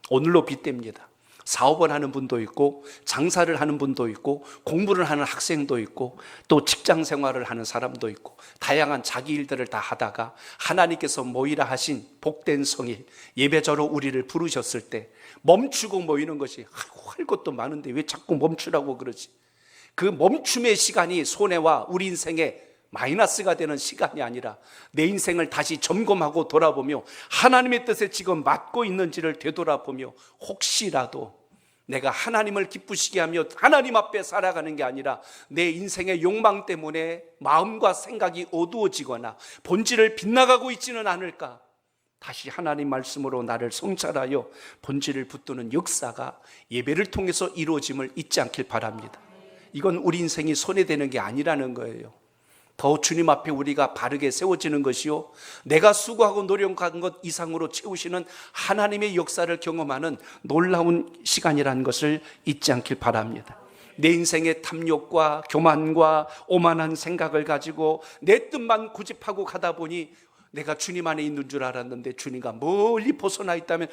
오늘로 빗댑니다. 사업을 하는 분도 있고 장사를 하는 분도 있고 공부를 하는 학생도 있고 또 직장 생활을 하는 사람도 있고 다양한 자기 일들을 다 하다가 하나님께서 모이라 하신 복된 성일 예배자로 우리를 부르셨을 때 멈추고 모이는 것이 할 것도 많은데 왜 자꾸 멈추라고 그러지? 그 멈춤의 시간이 손해와 우리 인생에 마이너스가 되는 시간이 아니라 내 인생을 다시 점검하고 돌아보며 하나님의 뜻에 지금 맞고 있는지를 되돌아보며 혹시라도 내가 하나님을 기쁘시게 하며 하나님 앞에 살아가는 게 아니라 내 인생의 욕망 때문에 마음과 생각이 어두워지거나 본질을 빗나가고 있지는 않을까? 다시 하나님 말씀으로 나를 성찰하여 본질을 붙드는 역사가 예배를 통해서 이루어짐을 잊지 않길 바랍니다. 이건 우리 인생이 손해되는 게 아니라는 거예요. 더 주님 앞에 우리가 바르게 세워지는 것이요, 내가 수고하고 노력한 것 이상으로 채우시는 하나님의 역사를 경험하는 놀라운 시간이라는 것을 잊지 않길 바랍니다. 내 인생의 탐욕과 교만과 오만한 생각을 가지고 내 뜻만 고집하고 가다 보니 내가 주님 안에 있는 줄 알았는데 주님과 멀리 벗어나 있다면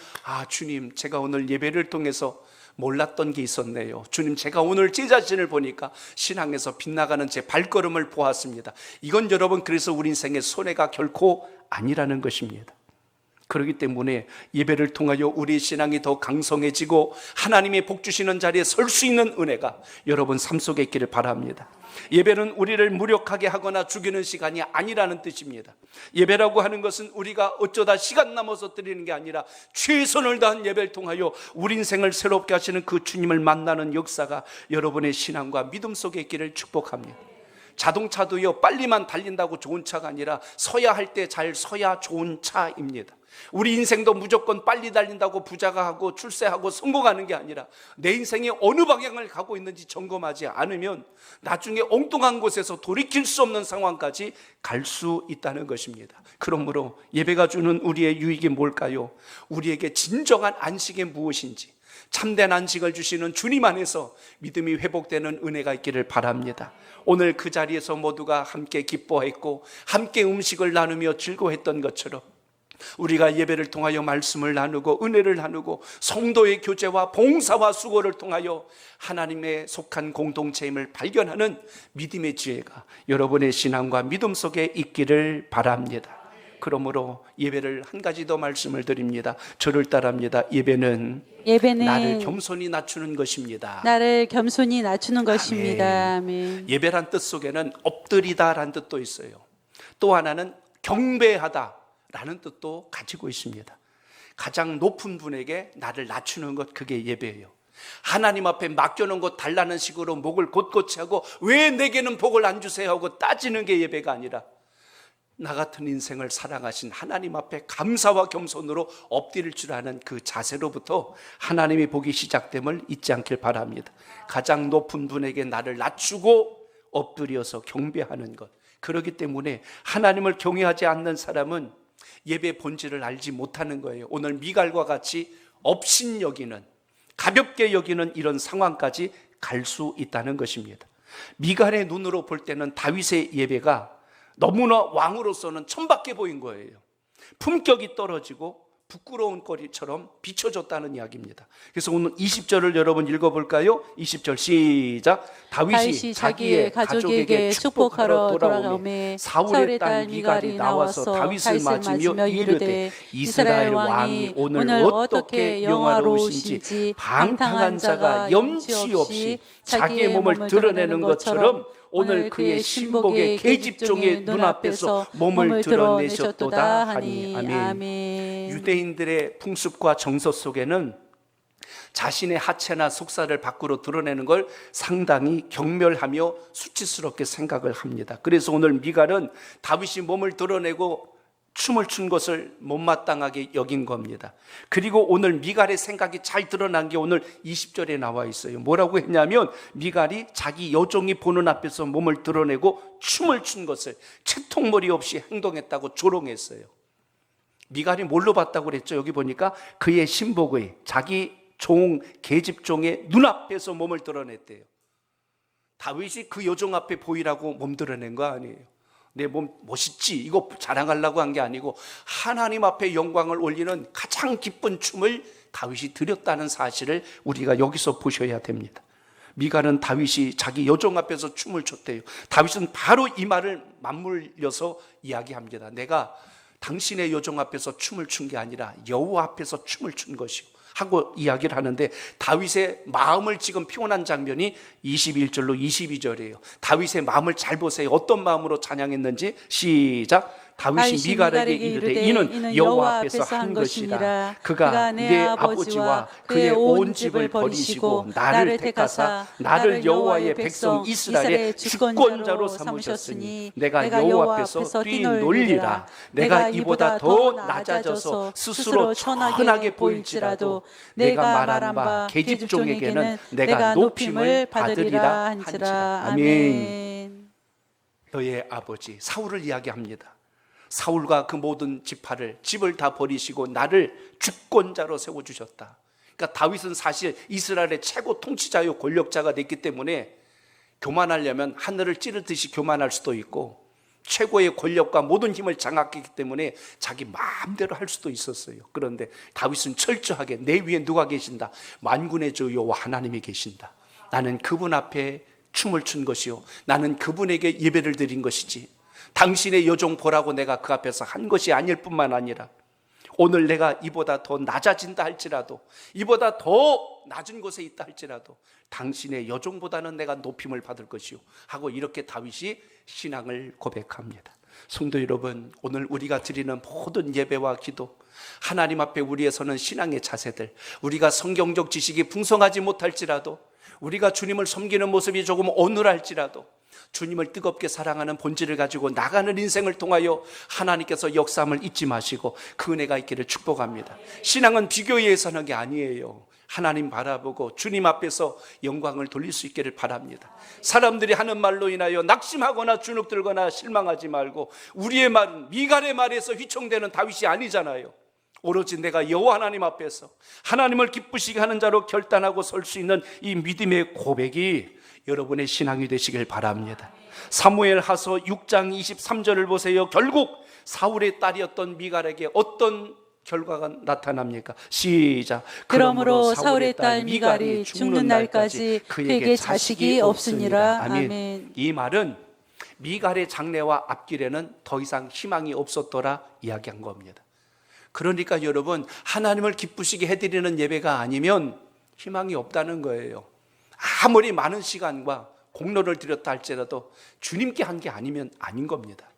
주님, 제가 오늘 예배를 통해서 몰랐던 게 있었네요. 주님, 제가 오늘 제 자신을 보니까 신앙에서 빗나가는 제 발걸음을 보았습니다. 이건 여러분, 그래서 우리 인생의 손해가 결코 아니라는 것입니다. 그렇기 때문에 예배를 통하여 우리 신앙이 더 강성해지고 하나님의 복 주시는 자리에 설 수 있는 은혜가 여러분 삶 속에 있기를 바랍니다. 예배는 우리를 무력하게 하거나 죽이는 시간이 아니라는 뜻입니다. 예배라고 하는 것은 우리가 어쩌다 시간 남아서 드리는 게 아니라 최선을 다한 예배를 통하여 우리 인생을 새롭게 하시는 그 주님을 만나는 역사가 여러분의 신앙과 믿음 속에 있기를 축복합니다. 자동차도요, 빨리만 달린다고 좋은 차가 아니라 서야 할 때 잘 서야 좋은 차입니다. 우리 인생도 무조건 빨리 달린다고 부자가 하고 출세하고 성공하는 게 아니라 내 인생이 어느 방향을 가고 있는지 점검하지 않으면 나중에 엉뚱한 곳에서 돌이킬 수 없는 상황까지 갈 수 있다는 것입니다. 그러므로 예배가 주는 우리의 유익이 뭘까요? 우리에게 진정한 안식이 무엇인지, 참된 안식을 주시는 주님 안에서 믿음이 회복되는 은혜가 있기를 바랍니다. 오늘 그 자리에서 모두가 함께 기뻐했고 함께 음식을 나누며 즐거워했던 것처럼 우리가 예배를 통하여 말씀을 나누고 은혜를 나누고 성도의 교제와 봉사와 수고를 통하여 하나님의 속한 공동체임을 발견하는 믿음의 지혜가 여러분의 신앙과 믿음 속에 있기를 바랍니다. 그러므로 예배를 한 가지 더 말씀을 드립니다. 저를 따라합니다. 예배는 나를 겸손히 낮추는 것입니다. 나를 겸손히 낮추는 것입니다. 아멘. 예배란 뜻 속에는 엎드리다라는 뜻도 있어요. 또 하나는 경배하다라는 뜻도 가지고 있습니다. 가장 높은 분에게 나를 낮추는 것, 그게 예배예요. 하나님 앞에 맡겨놓은 것 달라는 식으로 목을 곧곧이 하고 왜 내게는 복을 안 주세요 하고 따지는 게 예배가 아니라 나 같은 인생을 사랑하신 하나님 앞에 감사와 겸손으로 엎드릴 줄 아는 그 자세로부터 하나님의 복이 시작됨을 잊지 않길 바랍니다. 가장 높은 분에게 나를 낮추고 엎드려서 경배하는 것. 그렇기 때문에 하나님을 경외하지 않는 사람은 예배 본질을 알지 못하는 거예요. 오늘 미갈과 같이 업신여기는, 가볍게 여기는 이런 상황까지 갈 수 있다는 것입니다. 미갈의 눈으로 볼 때는 다윗의 예배가 너무나 왕으로서는 천박해 보인 거예요. 품격이 떨어지고 부끄러운 거리처럼 비춰졌다는 이야기입니다. 그래서 오늘 20절을 여러분 읽어볼까요? 20절 시작. 다윗이 자기의 가족에게 축복하러 돌아오매 사울의 딸 미갈이 나와서 다윗을 맞으며 이르되 이스라엘 왕이 오늘 어떻게 영화로우신지 방탕한 자가 염치 없이 자기의 몸을 드러내는 것처럼 오늘 그의 신복의 계집종의 눈앞에서 몸을 드러내셨도다 하니. 아멘. 유대인들의 풍습과 정서 속에는 자신의 하체나 속살을 밖으로 드러내는 걸 상당히 경멸하며 수치스럽게 생각을 합니다. 그래서 오늘 미갈은 다윗이 몸을 드러내고 춤을 춘 것을 못마땅하게 여긴 겁니다. 그리고 오늘 미갈의 생각이 잘 드러난 게 오늘 20절에 나와 있어요. 뭐라고 했냐면 미갈이 자기 여종이 보는 앞에서 몸을 드러내고 춤을 춘 것을 채통머리 없이 행동했다고 조롱했어요. 미갈이 뭘로 봤다고 그랬죠? 여기 보니까 그의 신복의 자기 종 계집종의 눈앞에서 몸을 드러냈대요. 다윗이 그 여종 앞에 보이라고 몸 드러낸 거 아니에요. 내 몸 멋있지 이거 자랑하려고 한 게 아니고 하나님 앞에 영광을 올리는 가장 기쁜 춤을 다윗이 드렸다는 사실을 우리가 여기서 보셔야 됩니다. 미갈은 다윗이 자기 여종 앞에서 춤을 췄대요. 다윗은 바로 이 말을 맞물려서 이야기합니다. 내가 당신의 여종 앞에서 춤을 춘 게 아니라 여호와 앞에서 춤을 춘 것이요 하고 이야기를 하는데, 다윗의 마음을 지금 표현한 장면이 21절로 22절이에요. 다윗의 마음을 잘 보세요. 어떤 마음으로 찬양했는지 시작. 다윗이 미갈에게 이르되 이는 여호와 앞에서 한 것이라. 그가 내 아버지와 그의 온 집을 버리시고 나를 택하사 나를 여호와의 백성 이스라엘의 주권자로 삼으셨으니 내가 여호와 앞에서 뛰놀리라. 내가 이보다 더 낮아져서 스스로 천하게 보일지라도 내가 말한 바 계집종에게는 내가 높임을 받으리라 한지라. 아멘. 너의 아버지 사울을 이야기합니다. 사울과 그 모든 지파를 집을 다 버리시고 나를 주권자로 세워주셨다. 그러니까 다윗은 사실 이스라엘의 최고 통치자요 권력자가 됐기 때문에 교만하려면 하늘을 찌르듯이 교만할 수도 있고, 최고의 권력과 모든 힘을 장악했기 때문에 자기 마음대로 할 수도 있었어요. 그런데 다윗은 철저하게 내 위에 누가 계신다? 만군의 주 여호와 하나님이 계신다. 나는 그분 앞에 춤을 춘 것이요 나는 그분에게 예배를 드린 것이지 당신의 여종 보라고 내가 그 앞에서 한 것이 아닐 뿐만 아니라 오늘 내가 이보다 더 낮아진다 할지라도, 이보다 더 낮은 곳에 있다 할지라도 당신의 여종보다는 내가 높임을 받을 것이요 하고 이렇게 다윗이 신앙을 고백합니다. 성도 여러분, 오늘 우리가 드리는 모든 예배와 기도, 하나님 앞에 우리의 서는 신앙의 자세들, 우리가 성경적 지식이 풍성하지 못할지라도, 우리가 주님을 섬기는 모습이 조금 어눌할지라도 주님을 뜨겁게 사랑하는 본질을 가지고 나가는 인생을 통하여 하나님께서 역사함을 잊지 마시고 그 은혜가 있기를 축복합니다. 신앙은 비교에 서는 게 아니에요. 하나님 바라보고 주님 앞에서 영광을 돌릴 수 있기를 바랍니다. 사람들이 하는 말로 인하여 낙심하거나 주눅들거나 실망하지 말고, 우리의 말은 미갈의 말에서 휘청되는 다윗이 아니잖아요. 오로지 내가 여호와 하나님 앞에서 하나님을 기쁘시게 하는 자로 결단하고 설 수 있는 이 믿음의 고백이 여러분의 신앙이 되시길 바랍니다. 사무엘하서 6장 23절을 보세요. 결국 사울의 딸이었던 미갈에게 어떤 결과가 나타납니까? 시작. 그러므로 사울의 딸 미갈이 죽는 날까지 그에게 자식이 없으니라. 아멘. 이 말은 미갈의 장래와 앞길에는 더 이상 희망이 없었더라 이야기한 겁니다. 그러니까 여러분, 하나님을 기쁘시게 해드리는 예배가 아니면 희망이 없다는 거예요. 아무리 많은 시간과 공로를 들였다 할지라도 주님께 한 게 아니면 아닌 겁니다.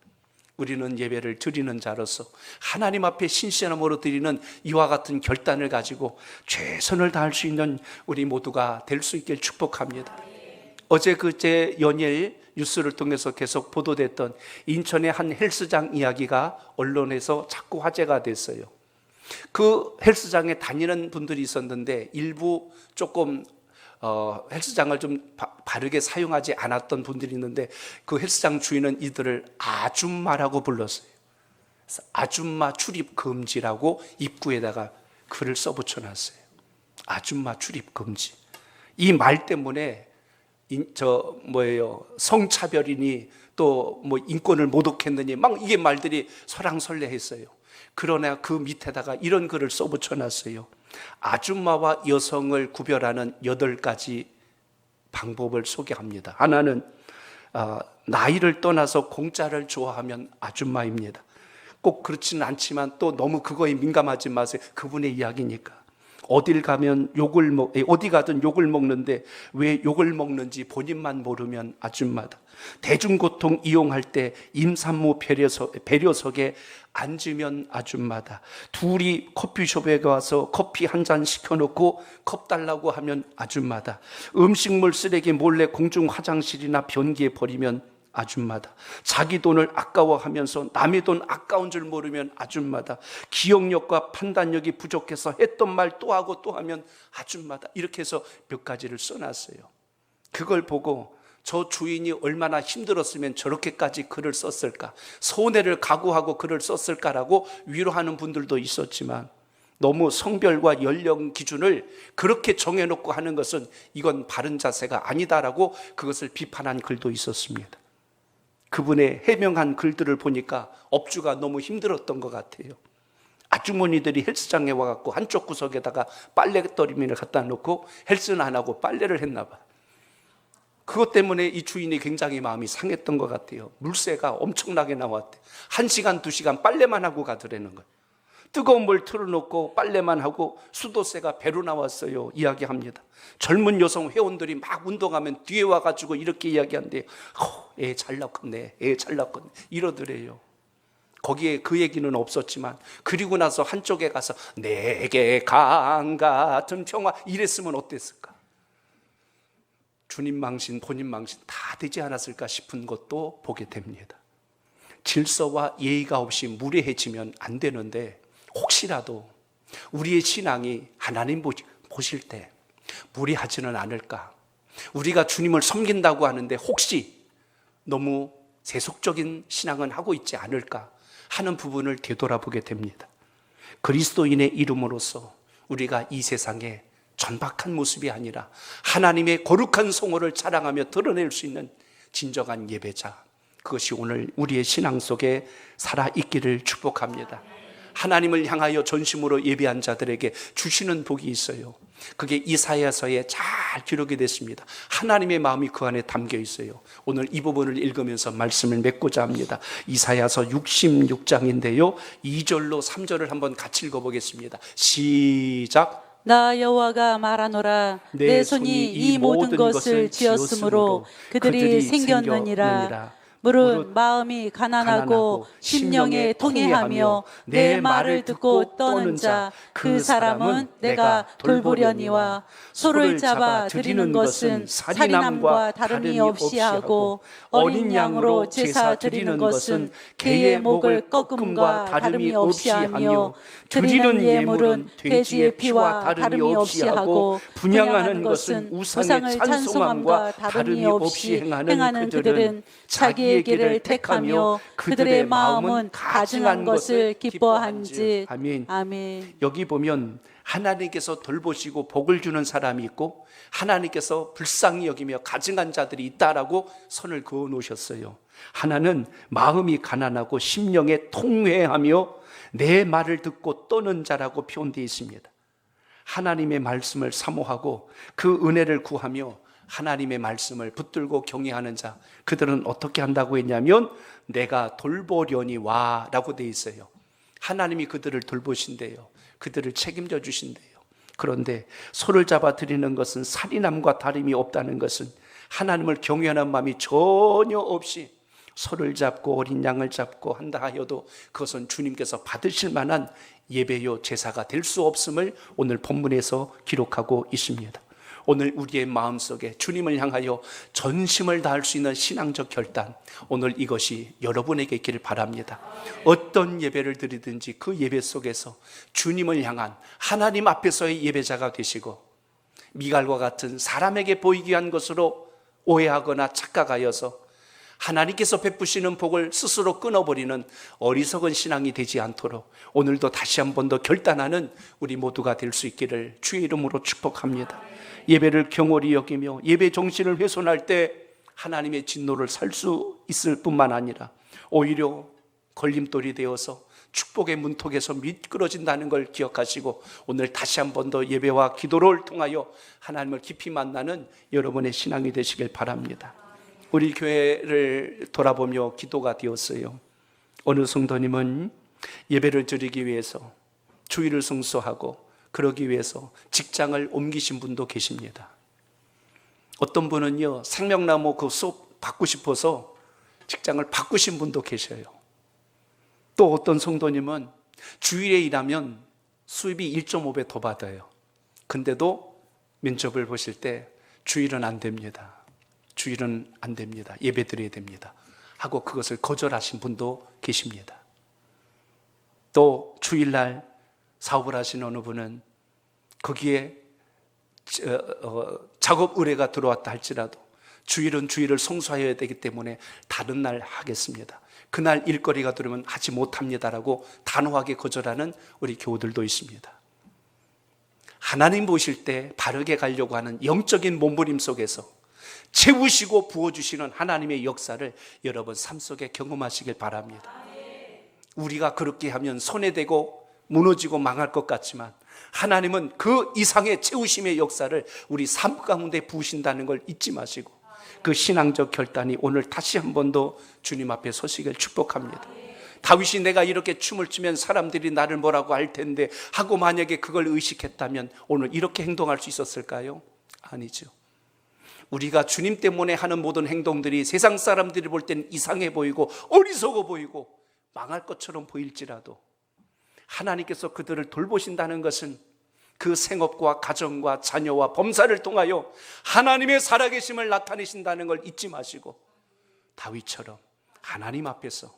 우리는 예배를 드리는 자로서 하나님 앞에 신실함으로 드리는 이와 같은 결단을 가지고 최선을 다할 수 있는 우리 모두가 될 수 있길 축복합니다. 어제 그제 연일 뉴스를 통해서 계속 보도됐던 인천의 한 헬스장 이야기가 언론에서 자꾸 화제가 됐어요. 그 헬스장에 다니는 분들이 있었는데 일부 조금 헬스장을 좀 바르게 사용하지 않았던 분들이 있는데 그 헬스장 주인은 이들을 아줌마라고 불렀어요. 아줌마 출입 금지라고 입구에다가 글을 써붙여놨어요. 아줌마 출입 금지. 이 말 때문에 성차별이니 또 뭐 인권을 모독했느니 막 이게 말들이 설왕설래했어요. 그러나 그 밑에다가 이런 글을 써붙여놨어요. 아줌마와 여성을 구별하는 8가지 방법을 소개합니다. 하나는 나이를 떠나서 공짜를 좋아하면 아줌마입니다. 꼭 그렇지는 않지만 또 너무 그거에 민감하지 마세요. 그분의 이야기니까. 어디 가든 욕을 먹는데 왜 욕을 먹는지 본인만 모르면 아줌마다. 대중교통 이용할 때 임산부 배려석에 앉으면 아줌마다. 둘이 커피숍에 가서 커피 한 잔 시켜놓고 컵 달라고 하면 아줌마다. 음식물 쓰레기 몰래 공중 화장실이나 변기에 버리면 아줌마다. 자기 돈을 아까워하면서 남의 돈 아까운 줄 모르면 아줌마다. 기억력과 판단력이 부족해서 했던 말 또 하고 또 하면 아줌마다. 이렇게 해서 몇 가지를 써놨어요. 그걸 보고 저 주인이 얼마나 힘들었으면 저렇게까지 글을 썼을까, 손해를 각오하고 글을 썼을까라고 위로하는 분들도 있었지만, 너무 성별과 연령 기준을 그렇게 정해놓고 하는 것은 이건 바른 자세가 아니다라고 그것을 비판한 글도 있었습니다. 그분의 해명한 글들을 보니까 업주가 너무 힘들었던 것 같아요. 아주머니들이 헬스장에 와갖고 한쪽 구석에다가 빨래더미를 갖다 놓고 헬스는 안 하고 빨래를 했나 봐. 그것 때문에 이 주인이 굉장히 마음이 상했던 것 같아요. 물세가 엄청나게 나왔대. 1시간, 2시간 빨래만 하고 가더라는 거예요. 뜨거운 물 틀어놓고 빨래만 하고 수도세가 배로 나왔어요. 이야기합니다. 젊은 여성 회원들이 막 운동하면 뒤에 와가지고 이렇게 이야기한대요. 애 잘 낳았네, 애 잘 낳았네, 이러더래요. 거기에 그 얘기는 없었지만, 그리고 나서 한쪽에 가서 내게 강 같은 평화 이랬으면 어땠을까? 주님 망신, 본인 망신 다 되지 않았을까 싶은 것도 보게 됩니다. 질서와 예의가 없이 무례해지면 안 되는데, 혹시라도 우리의 신앙이 하나님 보실 때 무례하지는 않을까? 우리가 주님을 섬긴다고 하는데 혹시 너무 세속적인 신앙은 하고 있지 않을까 하는 부분을 되돌아보게 됩니다. 그리스도인의 이름으로서 우리가 이 세상에 전박한 모습이 아니라 하나님의 거룩한 성호를 자랑하며 드러낼 수 있는 진정한 예배자, 그것이 오늘 우리의 신앙 속에 살아있기를 축복합니다. 하나님을 향하여 전심으로 예배한 자들에게 주시는 복이 있어요. 그게 이사야서에 잘 기록이 됐습니다. 하나님의 마음이 그 안에 담겨 있어요. 오늘 이 부분을 읽으면서 말씀을 맺고자 합니다. 이사야서 66장인데요 2절로 3절을 한번 같이 읽어보겠습니다. 시작. 나 여호와가 말하노라. 내 손이 이 모든 것을 지었으므로 그들이 생겼느니라. 무릇 마음이 가난하고 심령에 통해하며 내 말을 듣고 떠는 자, 그 사람은 내가 돌보려니와. 소를 잡아 드리는 것은 살인함과 다름이 없이 하고 어린 양으로 제사 드리는 것은 개의 목을 꺾음과 다름이 없이 하며 드리는 예물은 돼지의 피와 다름이 없이 하고 분향하는 것은 우상의 찬송함과 다름이 없이 행하는 그들은 자기의 길을 택하며 그들의 마음은 가증한 것을 기뻐한지. 아멘. 아멘. 여기 보면 하나님께서 돌보시고 복을 주는 사람이 있고 하나님께서 불쌍히 여기며 가증한 자들이 있다라고 선을 그어 놓으셨어요. 하나는 마음이 가난하고 심령에 통회하며 내 말을 듣고 떠는 자라고 표현되어 있습니다. 하나님의 말씀을 사모하고 그 은혜를 구하며 하나님의 말씀을 붙들고 경외하는 자, 그들은 어떻게 한다고 했냐면 내가 돌보려니와 라고 되어 있어요. 하나님이 그들을 돌보신대요. 그들을 책임져 주신대요. 그런데 소를 잡아 드리는 것은 살인함과 다름이 없다는 것은 하나님을 경외하는 마음이 전혀 없이 소를 잡고 어린 양을 잡고 한다 하여도 그것은 주님께서 받으실 만한 예배요 제사가 될 수 없음을 오늘 본문에서 기록하고 있습니다. 오늘 우리의 마음속에 주님을 향하여 전심을 다할 수 있는 신앙적 결단, 오늘 이것이 여러분에게 있기를 바랍니다. 어떤 예배를 드리든지 그 예배 속에서 주님을 향한 하나님 앞에서의 예배자가 되시고, 미갈과 같은 사람에게 보이기 위한 것으로 오해하거나 착각하여서 하나님께서 베푸시는 복을 스스로 끊어버리는 어리석은 신앙이 되지 않도록 오늘도 다시 한 번 더 결단하는 우리 모두가 될 수 있기를 주의 이름으로 축복합니다. 예배를 경홀히 여기며 예배 정신을 훼손할 때 하나님의 진노를 살 수 있을 뿐만 아니라 오히려 걸림돌이 되어서 축복의 문턱에서 미끄러진다는 걸 기억하시고, 오늘 다시 한 번 더 예배와 기도를 통하여 하나님을 깊이 만나는 여러분의 신앙이 되시길 바랍니다. 우리 교회를 돌아보며 기도가 되었어요. 어느 성도님은 예배를 드리기 위해서 주일을 성수하고 그러기 위해서 직장을 옮기신 분도 계십니다. 어떤 분은요, 생명나무 그 수업 받고 싶어서 직장을 바꾸신 분도 계셔요. 또 어떤 성도님은 주일에 일하면 수입이 1.5배 더 받아요. 근데도 면접을 보실 때 주일은 안 됩니다. 주일은 안 됩니다. 예배 드려야 됩니다. 하고 그것을 거절하신 분도 계십니다. 또 주일날 사업을 하시는 어느 분은 거기에 작업 의뢰가 들어왔다 할지라도 주일은 주일을 성수해야 되기 때문에 다른 날 하겠습니다. 그날 일거리가 들어오면 하지 못합니다라고 단호하게 거절하는 우리 교우들도 있습니다. 하나님 보실 때 바르게 가려고 하는 영적인 몸부림 속에서 채우시고 부어주시는 하나님의 역사를 여러분 삶 속에 경험하시길 바랍니다. 우리가 그렇게 하면 손해되고 무너지고 망할 것 같지만 하나님은 그 이상의 채우심의 역사를 우리 삶 가운데 부으신다는 걸 잊지 마시고, 그 신앙적 결단이 오늘 다시 한 번 더 주님 앞에 서시길 축복합니다. 다윗이 내가 이렇게 춤을 추면 사람들이 나를 뭐라고 할 텐데 하고 만약에 그걸 의식했다면 오늘 이렇게 행동할 수 있었을까요? 아니죠. 우리가 주님 때문에 하는 모든 행동들이 세상 사람들이 볼 땐 이상해 보이고 어리석어 보이고 망할 것처럼 보일지라도 하나님께서 그들을 돌보신다는 것은 그 생업과 가정과 자녀와 범사를 통하여 하나님의 살아계심을 나타내신다는 걸 잊지 마시고, 다윗처럼 하나님 앞에서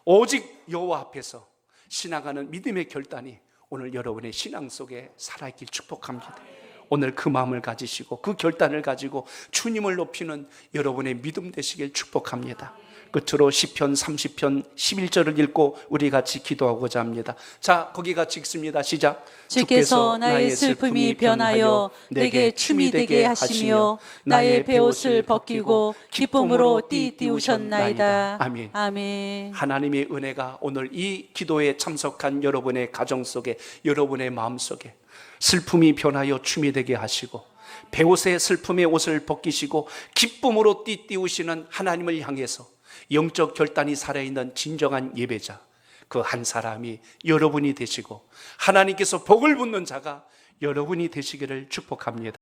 오직 여호와 앞에서 신앙하는 믿음의 결단이 오늘 여러분의 신앙 속에 살아있길 축복합니다. 오늘 그 마음을 가지시고 그 결단을 가지고 주님을 높이는 여러분의 믿음 되시길 축복합니다. 끝으로 시편 30편 11절을 읽고 우리 같이 기도하고자 합니다. 자, 거기 같이 읽습니다. 시작. 주께서 나의 슬픔이 변하여 내게 춤이 되게 하시며 나의 베옷을 벗기고 기쁨으로 띠띠우셨나이다. 아멘. 아멘. 하나님의 은혜가 오늘 이 기도에 참석한 여러분의 가정 속에, 여러분의 마음 속에 슬픔이 변하여 춤이 되게 하시고 베옷의 슬픔의 옷을 벗기시고 기쁨으로 띠띠우시는 하나님을 향해서 영적 결단이 살아있는 진정한 예배자, 그 한 사람이 여러분이 되시고 하나님께서 복을 붓는 자가 여러분이 되시기를 축복합니다.